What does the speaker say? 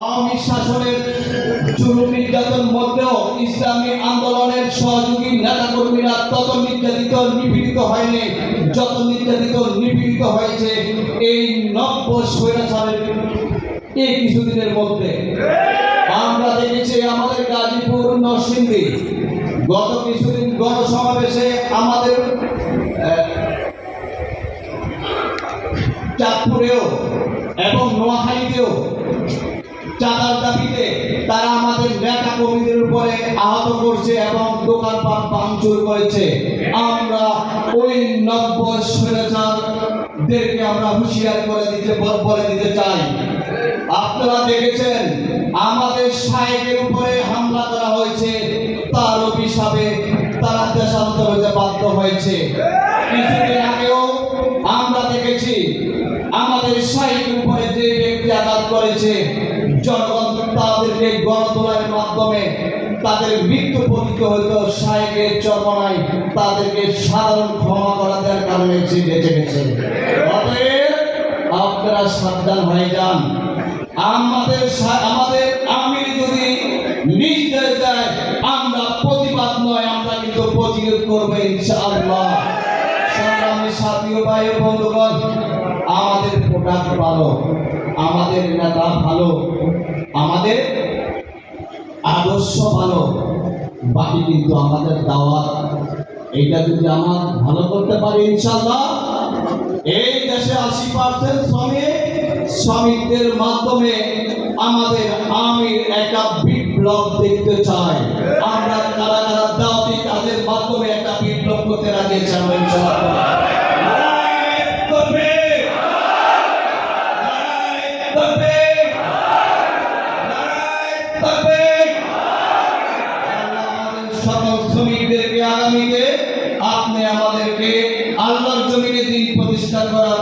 আওয়ামী শাসনের জুলুম নির্যাতন মধ্যেও ইসলামী আন্দোলনের সহযোগী নেতাকর্মীরা তত নির্যাতিত নিপীড়িত হয়নি যত নির্যাতিত নিপীড়িত হয়েছে এই নব্য স্বৈরাচারের এই কিছুদিনের মধ্যে। আমরা দেখেছি আমাদের গাজীপুর নরসিংদী গত কিছুদিন গণসমাবেশে আমাদের চাঁদপুরেও এবং নোয়াখালীতেও চাঁদার দাবিতে তারা আমাদের নেতা কর্মীদের উপরে আহত করছে এবং দোকানপাট ভাঙচুর করেছে। আমরা ওই নব্য স্বৈরাচারদেরকে আমরা হুঁশিয়ার বলে দিতে চাই। আপনারা দেখেছেন আমাদের শায়েখের উপরে হামলা করা হয়েছে, তার অভিশাপে তারা দেশান্তর হতে বাধ্য হয়েছে। কিছুদিন আগেও আমরা দেখেছি আমাদের শায়েখের উপরে যে ব্যক্তি আঘাত করেছে জনগণ তাদেরকে গণতোলার মাধ্যমে তাদের মৃত্যু পতিত হইত শায়েখের চরমনায় তাদেরকে সাধারণ ক্ষমা করা দেওয়ার কারণে সে বেঁচে গেছে। অতএব আপনারা সাবধান হয়ে যান। আমাদের আমির যদি নির্দেশ দেয় আমরা প্রতিবাদ নয়, আমরা কিন্তু প্রতিরোধ করবো ইনশাআল্লাহ। সংগ্রামী সাথী ও ভাই ও বন্ধুগণ, আমাদের প্রোডাক্ট ভালো, আমাদের নেতা ভালো, আমাদের আদর্শ ভালো, বাকি কিন্তু আমাদের দাওয়াত এইটা যদি আমরা ভালো করতে পারি ইনশাআল্লাহ এই দেশে 80% শ্রমিকদের মাধ্যমে আমাদের আমির একটা বিপ্লব দেখতে চাই। আমরা কারা কারা দাওয়াতি কাজের মাধ্যমে একটা বিপ্লব করতে রাজি আছি ইনশাআল্লাহ। সকল শ্রমিকদেরকে আগামীতে আপনি আমাদেরকে আল্লাহর জমিনে দিন প্রতিষ্ঠা করার